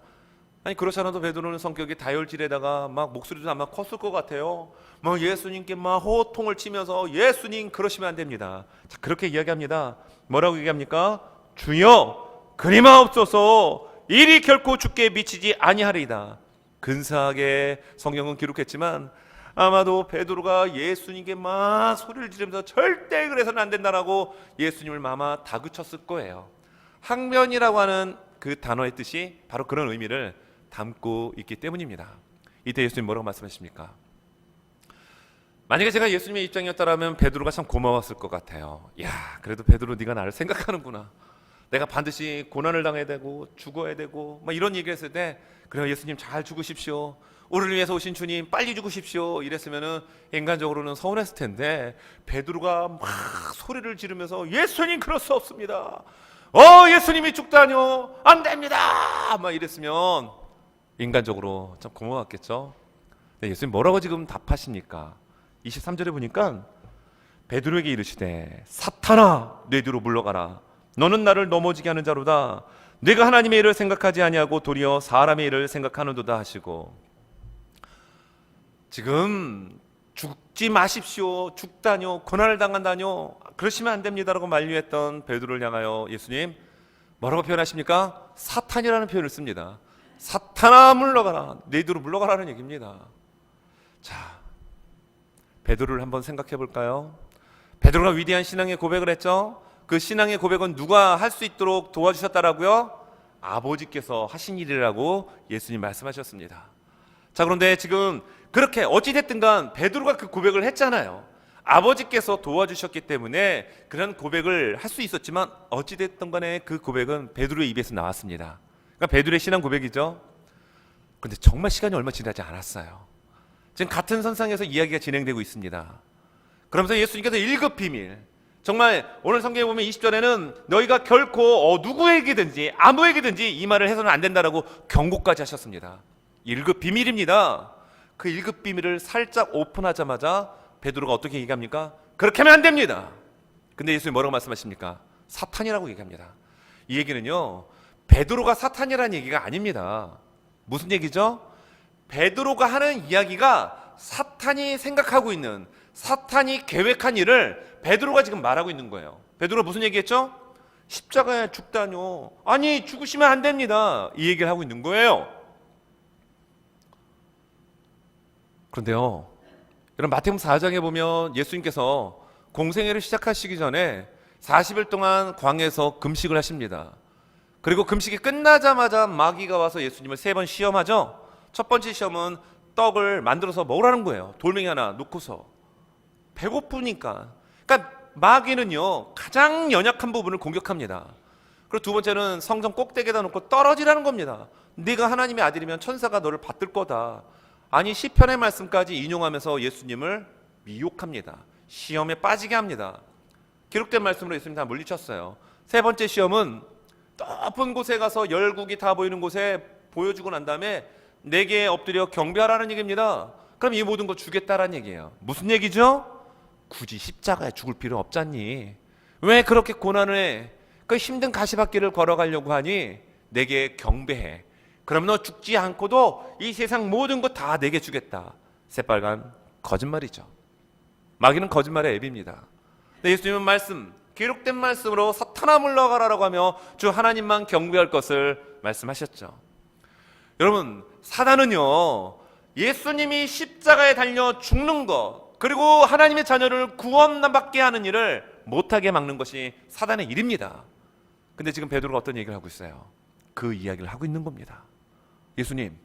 아니, 그렇지 않아도 베드로는 성격이 다혈질에다가 막 목소리도 아마 컸을 것 같아요. 막 예수님께 막 호통을 치면서 예수님 그러시면 안 됩니다. 자, 그렇게 이야기합니다. 뭐라고 얘기합니까? 주여 그리마옵소서, 일이 결코 주께 미치지 아니하리이다. 근사하게 성경은 기록했지만 아마도 베드로가 예수님께 막 소리를 지르면서 절대 그래서는 안 된다라고 예수님을 아마 다그쳤을 거예요. 항변이라고 하는 그 단어의 뜻이 바로 그런 의미를 담고 있기 때문입니다. 이때 예수님 뭐라고 말씀하십니까? 만약에 제가 예수님의 입장이었다면 베드로가 참 고마웠을 것 같아요. 야, 그래도 베드로 네가 나를 생각하는구나. 내가 반드시 고난을 당해야 되고 죽어야 되고 막 이런 얘기를 했을 때 그래요, 예수님 잘 죽으십시오. 우리를 위해서 오신 주님 빨리 죽으십시오. 이랬으면은 인간적으로는 서운했을 텐데 베드로가 막 소리를 지르면서 예수님 그럴 수 없습니다. 예수님이 죽다뇨, 안 됩니다. 막 이랬으면 인간적으로 참 고마웠겠죠. 근데 예수님 뭐라고 지금 답하십니까? 23절에 보니까 베드로에게 이르시되 사탄아 내 뒤로 물러가라. 너는 나를 넘어지게 하는 자로다. 내가 하나님의 일을 생각하지 아니하고 도리어 사람의 일을 생각하는도다 하시고, 지금 죽지 마십시오, 죽다뇨, 고난을 당한다뇨, 그러시면 안 됩니다라고 만류했던 베드로를 향하여 예수님 뭐라고 표현하십니까? 사탄이라는 표현을 씁니다. 사탄아 물러가라, 내 뒤로 물러가라는 얘기입니다. 자, 베드로를 한번 생각해 볼까요? 베드로가 위대한 신앙의 고백을 했죠. 그 신앙의 고백은 누가 할 수 있도록 도와주셨다라고요? 아버지께서 하신 일이라고 예수님 말씀하셨습니다. 자, 그런데 지금 그렇게 어찌됐든 간 베드로가 그 고백을 했잖아요. 아버지께서 도와주셨기 때문에 그런 고백을 할 수 있었지만 어찌됐든 간에 그 고백은 베드로의 입에서 나왔습니다. 그러니까 베드로의 신앙 고백이죠. 그런데 정말 시간이 얼마 지나지 않았어요. 지금 같은 선상에서 이야기가 진행되고 있습니다. 그러면서 예수님께서 1급 비밀, 정말 오늘 성경에 보면 20절에는 너희가 결코 누구에게든지 아무에게든지 이 말을 해서는 안 된다라고 경고까지 하셨습니다. 1급 비밀입니다. 그 1급 비밀을 살짝 오픈하자마자 베드로가 어떻게 얘기합니까? 그렇게 하면 안 됩니다. 근데 예수님이 뭐라고 말씀하십니까? 사탄이라고 얘기합니다. 이 얘기는요 베드로가 사탄이라는 얘기가 아닙니다. 무슨 얘기죠? 베드로가 하는 이야기가 사탄이 생각하고 있는, 사탄이 계획한 일을 베드로가 지금 말하고 있는 거예요. 베드로가 무슨 얘기했죠? 십자가에 죽다뇨. 아니, 죽으시면 안 됩니다. 이 얘기를 하고 있는 거예요. 그런데요, 여러분 마태복음 4장에 보면 예수님께서 공생애를 시작하시기 전에 40일 동안 광야에서 금식을 하십니다. 그리고 금식이 끝나자마자 마귀가 와서 예수님을 3번 시험하죠. 첫 번째 시험은 떡을 만들어서 먹으라는 거예요. 돌멩이 하나 놓고서. 배고프니까. 그러니까 마귀는요, 가장 연약한 부분을 공격합니다. 그리고 두 번째는 성전 꼭대기에다 놓고 떨어지라는 겁니다. 네가 하나님의 아들이면 천사가 너를 받들 거다. 아니, 시편의 말씀까지 인용하면서 예수님을 미혹합니다. 시험에 빠지게 합니다. 기록된 말씀으로 예수님 다 물리쳤어요. 세 번째 시험은 높은 곳에 가서 열국이 다 보이는 곳에 보여주고 난 다음에 내게 엎드려 경배하라는 얘기입니다. 그럼 이 모든 거 주겠다라는 얘기예요. 무슨 얘기죠? 굳이 십자가에 죽을 필요 없잖니. 왜 그렇게 고난을 해? 그 힘든 가시밭길을 걸어가려고 하니 내게 경배해. 그럼 너 죽지 않고도 이 세상 모든 거 다 내게 주겠다. 새빨간 거짓말이죠. 마귀는 거짓말의 앱입니다. 예수님은 말씀, 기록된 말씀으로 사탄아 물러가라라고 하며 주 하나님만 경배할 것을 말씀하셨죠. 여러분, 사단은요, 예수님이 십자가에 달려 죽는 것, 그리고 하나님의 자녀를 구원받게 하는 일을 못하게 막는 것이 사단의 일입니다. 근데 지금 베드로가 어떤 얘기를 하고 있어요? 그 이야기를 하고 있는 겁니다. 예수님,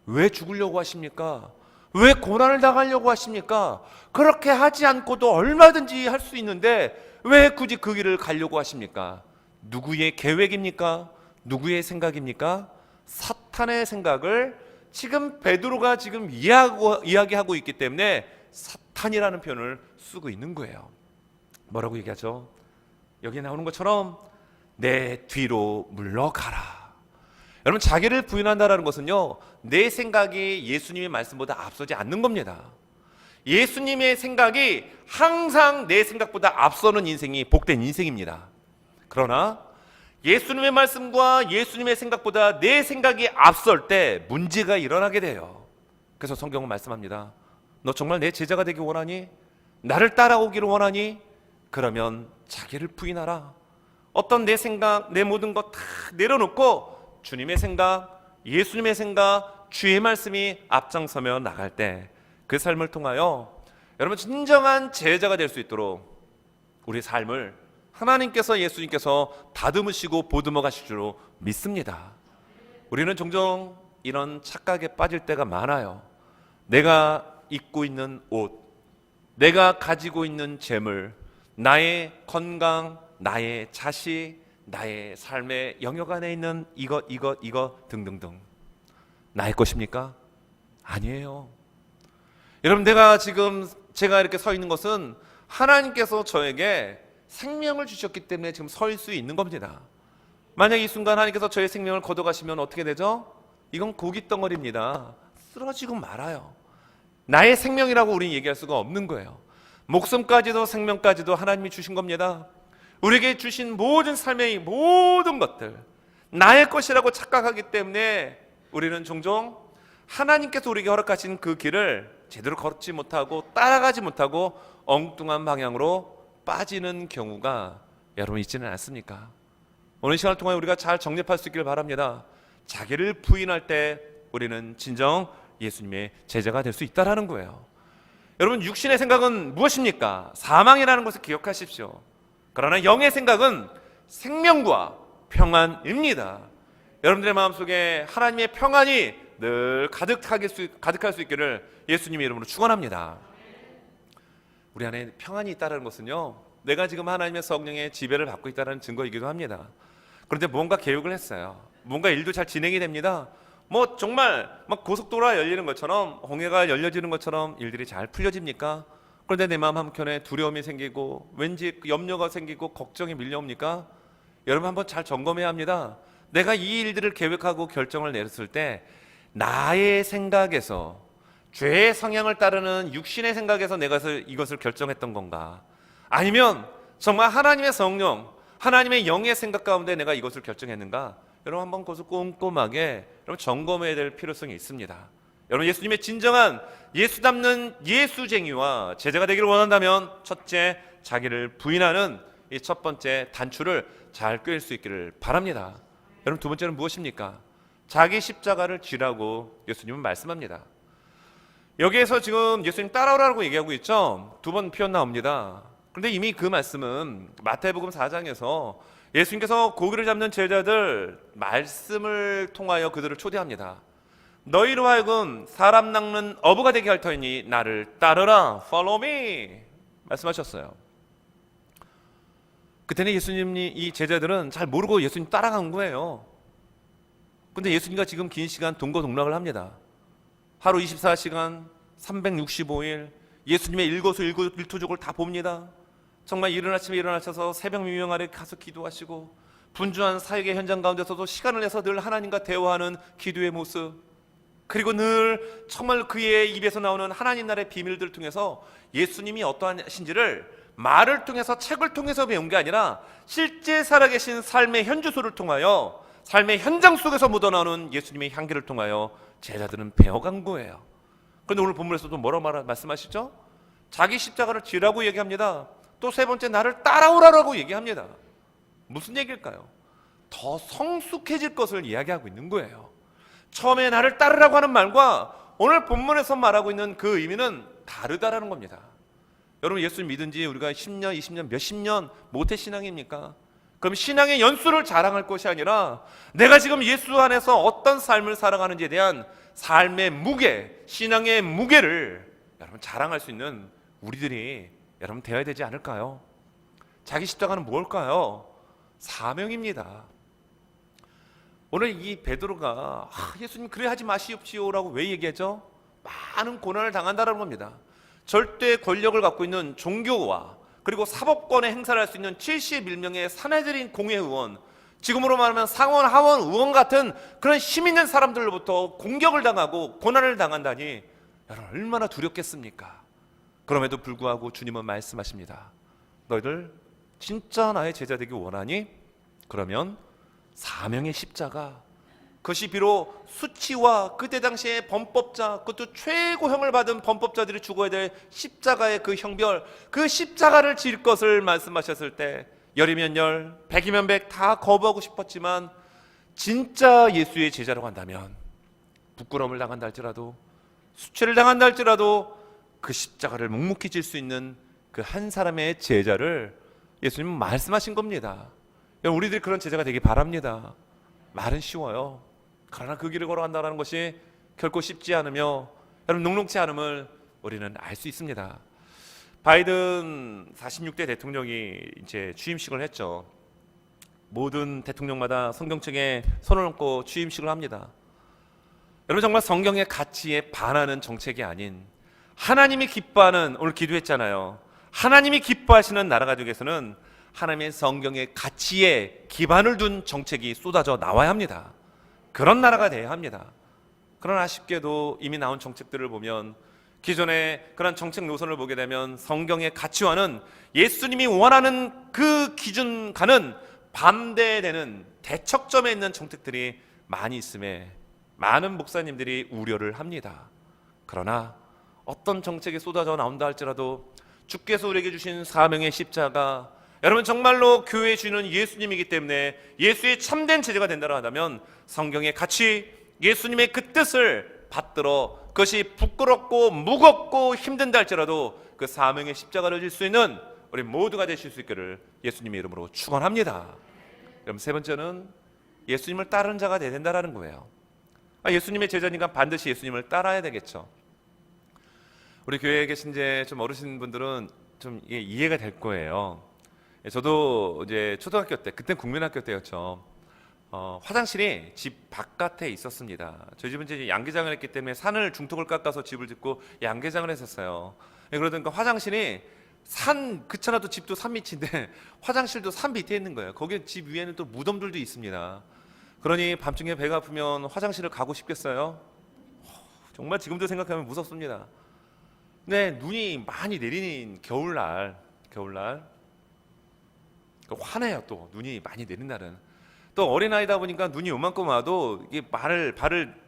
왜 죽으려고 하십니까? 왜 고난을 당하려고 하십니까? 그렇게 하지 않고도 얼마든지 할 수 있는데 왜 굳이 그 길을 가려고 하십니까? 누구의 계획입니까? 누구의 생각입니까? 사탄의 생각을 지금 베드로가 지금 이야기하고 있기 때문에 사탄이라는 표현을 쓰고 있는 거예요. 뭐라고 얘기하죠? 여기 나오는 것처럼 내 뒤로 물러가라. 여러분, 자기를 부인한다는 것은요, 내 생각이 예수님의 말씀보다 앞서지 않는 겁니다. 예수님의 생각이 항상 내 생각보다 앞서는 인생이 복된 인생입니다. 그러나 예수님의 말씀과 예수님의 생각보다 내 생각이 앞설 때 문제가 일어나게 돼요. 그래서 성경은 말씀합니다. 너 정말 내 제자가 되기 원하니? 나를 따라오기를 원하니? 그러면 자기를 부인하라. 어떤 내 생각, 내 모든 것 다 내려놓고 주님의 생각, 예수님의 생각, 주의 말씀이 앞장서며 나갈 때 그 삶을 통하여 여러분 진정한 제자가 될 수 있도록 우리 삶을 하나님께서, 예수님께서 다듬으시고 보듬어 가실 줄 믿습니다. 우리는 종종 이런 착각에 빠질 때가 많아요. 내가 입고 있는 옷, 내가 가지고 있는 재물, 나의 건강, 나의 자식, 나의 삶의 영역 안에 있는 이것 등등등 나의 것입니까? 아니에요. 여러분, 제가 이렇게 서 있는 것은 하나님께서 저에게 생명을 주셨기 때문에 지금 설 수 있는 겁니다. 만약 이 순간 하나님께서 저의 생명을 걷어가시면 어떻게 되죠? 이건 고깃덩어리입니다. 쓰러지고 말아요. 나의 생명이라고 우리는 얘기할 수가 없는 거예요. 목숨까지도 생명까지도 하나님이 주신 겁니다. 우리에게 주신 모든 삶의 모든 것들 나의 것이라고 착각하기 때문에 우리는 종종 하나님께서 우리에게 허락하신 그 길을 제대로 걷지 못하고 따라가지 못하고 엉뚱한 방향으로 빠지는 경우가 여러분 있지는 않습니까? 오늘 시간을 통해 우리가 잘 정립할 수 있기를 바랍니다. 자기를 부인할 때 우리는 진정 예수님의 제자가 될 수 있다는 거예요. 여러분, 육신의 생각은 무엇입니까? 사망이라는 것을 기억하십시오. 그러나 영의 생각은 생명과 평안입니다. 여러분들의 마음속에 하나님의 평안이 늘 가득할 수 있기를 예수님의 이름으로 축원합니다. 우리 안에 평안이 있다는 것은요, 내가 지금 하나님의 성령의 지배를 받고 있다는 증거이기도 합니다. 그런데 뭔가 계획을 했어요. 뭔가 일도 잘 진행이 됩니다. 정말 막 고속도로가 열리는 것처럼, 홍해가 열려지는 것처럼 일들이 잘 풀려집니까? 그런데 내 마음 한켠에 두려움이 생기고 왠지 염려가 생기고 걱정이 밀려옵니까? 여러분, 한번 잘 점검해야 합니다. 내가 이 일들을 계획하고 결정을 내렸을 때 나의 생각에서, 죄의 성향을 따르는 육신의 생각에서 내가 이것을 결정했던 건가? 아니면 정말 하나님의 성령, 하나님의 영의 생각 가운데 내가 이것을 결정했는가? 여러분, 한번 그것을 꼼꼼하게 점검해야 될 필요성이 있습니다. 여러분, 예수님의 진정한 예수 닮는 예수쟁이와 제자가 되기를 원한다면 첫째, 자기를 부인하는 이 첫 번째 단추를 잘 꿰일 수 있기를 바랍니다. 여러분, 두 번째는 무엇입니까? 자기 십자가를 지라고 예수님은 말씀합니다. 여기에서 지금 예수님 따라오라고 얘기하고 있죠. 두 번 표현 나옵니다. 그런데 이미 그 말씀은 마태복음 4장에서 예수님께서 고기를 잡는 제자들 말씀을 통하여 그들을 초대합니다. 너희로 하여금 사람 낚는 어부가 되게 할 터이니 나를 따르라, follow me 말씀하셨어요. 그때는 예수님이 이 제자들은 잘 모르고 예수님 따라간 거예요. 근데 예수님과 지금 긴 시간 동거동락을 합니다. 하루 24시간 365일 예수님의 일거수일투족을 다 봅니다. 정말 이른 아침에 일어나셔서 새벽 미명 아래 가서 기도하시고 분주한 사역의 현장 가운데서도 시간을 내서 늘 하나님과 대화하는 기도의 모습, 그리고 늘 정말 그의 입에서 나오는 하나님 나라의 비밀들을 통해서 예수님이 어떠하신지를 말을 통해서, 책을 통해서 배운 게 아니라 실제 살아계신 삶의 현주소를 통하여, 삶의 현장 속에서 묻어나오는 예수님의 향기를 통하여 제자들은 배워간 거예요. 그런데 오늘 본문에서도 뭐라고 말씀하시죠? 자기 십자가를 지라고 얘기합니다. 또 세 번째, 나를 따라오라고 얘기합니다. 무슨 얘기일까요? 더 성숙해질 것을 이야기하고 있는 거예요. 처음에 나를 따르라고 하는 말과 오늘 본문에서 말하고 있는 그 의미는 다르다라는 겁니다. 여러분, 예수를 믿은 지 우리가 10년, 20년, 몇십 년 모태신앙입니까? 그럼 신앙의 연수를 자랑할 것이 아니라 내가 지금 예수 안에서 어떤 삶을 살아가는지에 대한 삶의 무게, 신앙의 무게를 여러분 자랑할 수 있는 우리들이 여러분 되어야 되지 않을까요? 자기 십자가는 뭘까요? 사명입니다. 오늘 이 베드로가 예수님 그래 하지 마시옵시오라고 왜 얘기하죠? 많은 고난을 당한다는 겁니다. 절대 권력을 갖고 있는 종교와 그리고 사법권의 행사를 할 수 있는 71명의 사내들인 공회의원, 지금으로 말하면 상원, 하원, 의원 같은 그런 힘 있는 사람들로부터 공격을 당하고 고난을 당한다니 여러분 얼마나 두렵겠습니까? 그럼에도 불구하고 주님은 말씀하십니다. 너희들 진짜 나의 제자 되기 원하니? 그러면 사명의 십자가, 그것이 비록 수치와 그때 당시에 범법자, 그것도 최고형을 받은 범법자들이 죽어야 될 십자가의 그 형별, 그 십자가를 질 것을 말씀하셨을 때 열이면 열, 백이면 백 다 거부하고 싶었지만 진짜 예수의 제자로 간다면 부끄러움을 당한다 할지라도, 수치를 당한다 할지라도 그 십자가를 묵묵히 질 수 있는 그 한 사람의 제자를 예수님은 말씀하신 겁니다. 우리들이 그런 제자가 되기 바랍니다. 말은 쉬워요. 그러나 그 길을 걸어간다는 것이 결코 쉽지 않으며 여러분 녹록지 않음을 우리는 알 수 있습니다. 바이든 46대 대통령이 이제 취임식을 했죠. 모든 대통령마다 성경책에 손을 얹고 취임식을 합니다. 여러분 정말 성경의 가치에 반하는 정책이 아닌 하나님이 기뻐하는, 오늘 기도했잖아요. 하나님이 기뻐하시는 나라 가족에서는 하나님의 성경의 가치에 기반을 둔 정책이 쏟아져 나와야 합니다. 그런 나라가 돼야 합니다. 그러나 아쉽게도 이미 나온 정책들을 보면, 기존의 그런 정책 노선을 보게 되면 성경의 가치와는 예수님이 원하는 그 기준과는 반대되는 대척점에 있는 정책들이 많이 있음에 많은 목사님들이 우려를 합니다. 그러나 어떤 정책이 쏟아져 나온다 할지라도 주께서 우리에게 주신 사명의 십자가, 여러분 정말로 교회의 주인은 예수님이기 때문에 예수의 참된 제자가 된다고 한다면 성경의 가치, 예수님의 그 뜻을 받들어 그것이 부끄럽고 무겁고 힘든다 할지라도 그 사명의 십자가를 질 수 있는 우리 모두가 되실 수 있기를 예수님의 이름으로 축원합니다. 그럼 세 번째는 예수님을 따르는 자가 되어야 된다는 거예요. 예수님의 제자니까 반드시 예수님을 따라야 되겠죠. 우리 교회에 계신 이제 좀 어르신 분들은 좀 이해가 될 거예요. 저도 이제 초등학교 때, 그때 국민학교 때였죠. 화장실이 집 바깥에 있었습니다. 저희 집은 이제 양계장을 했기 때문에 산을 중턱을 깎아서 집을 짓고 양계장을 했었어요. 그러니까 화장실이 산, 그렇잖아도 집도 산 밑인데 화장실도 산 밑에 있는 거예요. 거기 집 위에는 또 무덤들도 있습니다. 그러니 밤중에 배가 아프면 화장실을 가고 싶겠어요? 정말 지금도 생각하면 무섭습니다. 근데 눈이 많이 내리는 겨울날 화내요. 또 눈이 많이 내린 날은 또 어린아이다 보니까 눈이 요만큼 와도 이게 발을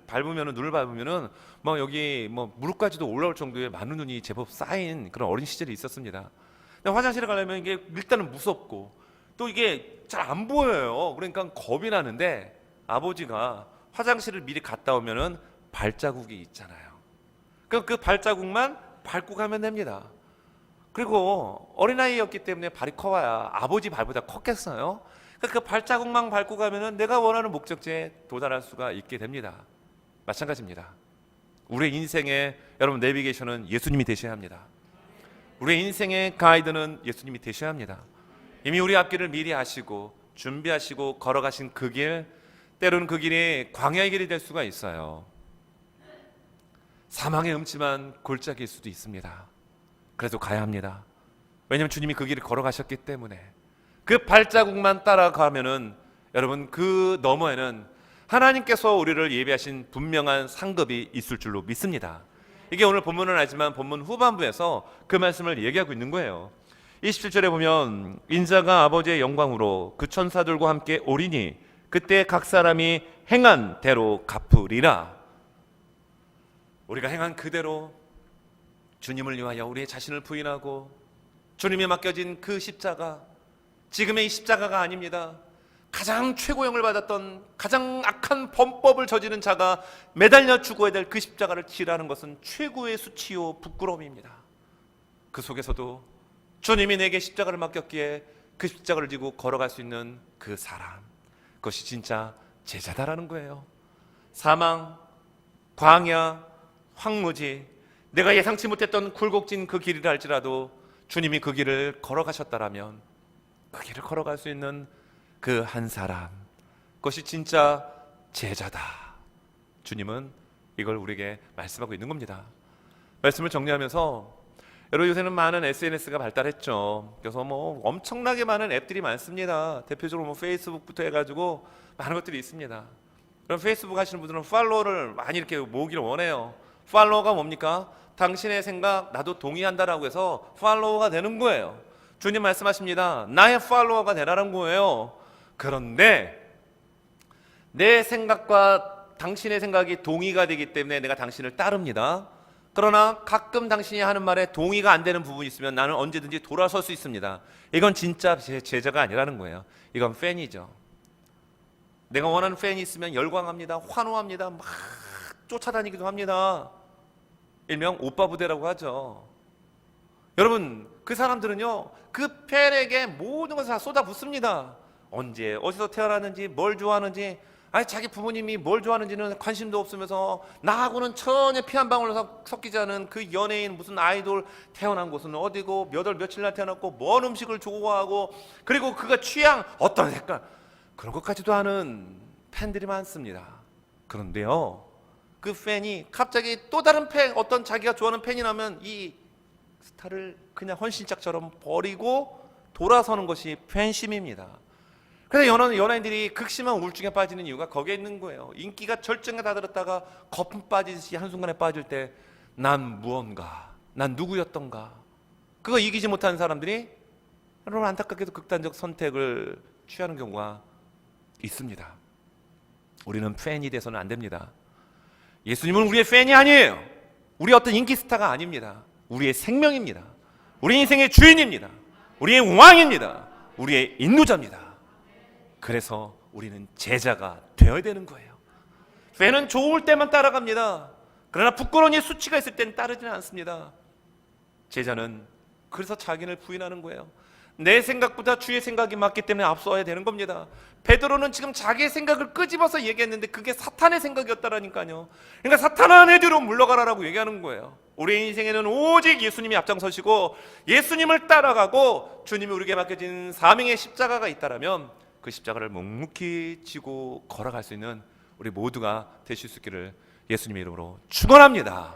밟으면은 눈을 밟으면은 뭐 여기 뭐 무릎까지도 올라올 정도의 많은 눈이 제법 쌓인 그런 어린 시절이 있었습니다. 근데 화장실에 가려면 이게 일단은 무섭고 또 이게 잘 안 보여요. 그러니까 겁이 나는데 아버지가 화장실을 미리 갔다 오면은 발자국이 있잖아요. 그 발자국만 밟고 가면 됩니다. 그리고 어린아이였기 때문에 발이 커봐야 아버지 발보다 컸겠어요. 그 발자국만 밟고 가면은 내가 원하는 목적지에 도달할 수가 있게 됩니다. 마찬가지입니다. 우리의 인생의 여러분 내비게이션은 예수님이 되셔야 합니다. 우리의 인생의 가이드는 예수님이 되셔야 합니다. 이미 우리 앞길을 미리 아시고 준비하시고 걸어가신 그 길, 때로는 그 길이 광야의 길이 될 수가 있어요. 사망의 음침한 골짜기일 수도 있습니다. 그래도 가야 합니다. 왜냐하면 주님이 그 길을 걸어가셨기 때문에. 그 발자국만 따라가면은 여러분 그 너머에는 하나님께서 우리를 예비하신 분명한 상급이 있을 줄로 믿습니다. 이게 오늘 본문은 아니지만 본문 후반부에서 그 말씀을 얘기하고 있는 거예요. 27절에 보면 인자가 아버지의 영광으로 그 천사들과 함께 오리니 그때 각 사람이 행한 대로 갚으리라. 우리가 행한 그대로 주님을 위하여 우리의 자신을 부인하고 주님이 맡겨진 그 십자가, 지금의 이 십자가가 아닙니다. 가장 최고형을 받았던 가장 악한 범법을 저지른 자가 매달려 죽어야 될 그 십자가를 지라는 것은 최고의 수치요 부끄러움입니다. 그 속에서도 주님이 내게 십자가를 맡겼기에 그 십자가를 지고 걸어갈 수 있는 그 사람, 그것이 진짜 제자다라는 거예요. 사망, 광야, 황무지, 내가 예상치 못했던 굴곡진 그 길이라 할지라도 주님이 그 길을 걸어가셨다라면 그 길을 걸어갈 수 있는 그 한 사람, 그것이 진짜 제자다. 주님은 이걸 우리에게 말씀하고 있는 겁니다. 말씀을 정리하면서 여러분 요새는 많은 SNS가 발달했죠. 그래서 뭐 엄청나게 많은 앱들이 많습니다. 대표적으로 뭐 페이스북부터 해가지고 많은 것들이 있습니다. 그럼 페이스북 하시는 분들은 팔로워를 많이 이렇게 모으기를 원해요. 팔로워가 뭡니까? 당신의 생각 나도 동의한다라고 해서 팔로워가 되는 거예요. 주님 말씀하십니다. 나의 팔로워가 되라는 거예요. 그런데 내 생각과 당신의 생각이 동의가 되기 때문에 내가 당신을 따릅니다. 그러나 가끔 당신이 하는 말에 동의가 안 되는 부분이 있으면 나는 언제든지 돌아설 수 있습니다. 이건 진짜 제자가 아니라는 거예요. 이건 팬이죠. 내가 원하는 팬이 있으면 열광합니다. 환호합니다. 막 쫓아다니기도 합니다. 일명 오빠 부대라고 하죠. 여러분 그 사람들은요 그 팬에게 모든 것을 다 쏟아붓습니다. 언제 어디서 태어났는지 뭘 좋아하는지, 아니 자기 부모님이 뭘 좋아하는지는 관심도 없으면서 나하고는 전혀 피 한 방울 섞이지 않은 그 연예인 무슨 아이돌 태어난 곳은 어디고 몇 월 며칠 날 태어났고 뭔 음식을 좋아하고 그리고 그가 취향 어떤 색깔 그런 것까지도 아는 팬들이 많습니다. 그런데요 그 팬이 갑자기 또 다른 팬, 어떤 자기가 좋아하는 팬이 나면 이 스타를 그냥 헌신짝처럼 버리고 돌아서는 것이 팬심입니다. 그래서 연예인들이 극심한 우울증에 빠지는 이유가 거기에 있는 거예요. 인기가 절정에 다다랐다가 거품 빠지듯이 한순간에 빠질 때 난 무언가, 난 누구였던가, 그거 이기지 못하는 사람들이 여러분 안타깝게도 극단적 선택을 취하는 경우가 있습니다. 우리는 팬이 돼서는 안 됩니다. 예수님은 우리의 팬이 아니에요. 우리 어떤 인기 스타가 아닙니다. 우리의 생명입니다. 우리 인생의 주인입니다. 우리의 왕입니다. 우리의 인도자입니다. 그래서 우리는 제자가 되어야 되는 거예요. 팬은 좋을 때만 따라갑니다. 그러나 부끄러운 일 수치가 있을 때는 따르지는 않습니다. 제자는 그래서 자기를 부인하는 거예요. 내 생각보다 주의 생각이 맞기 때문에 앞서야 되는 겁니다. 베드로는 지금 자기의 생각을 끄집어서 얘기했는데 그게 사탄의 생각이었다라니까요. 그러니까 사탄아 내 뒤로 물러가라라고 얘기하는 거예요. 우리의 인생에는 오직 예수님이 앞장서시고 예수님을 따라가고 주님이 우리에게 맡겨진 사명의 십자가가 있다라면 그 십자가를 묵묵히 지고 걸어갈 수 있는 우리 모두가 되실 수 있기를 예수님의 이름으로 축원합니다.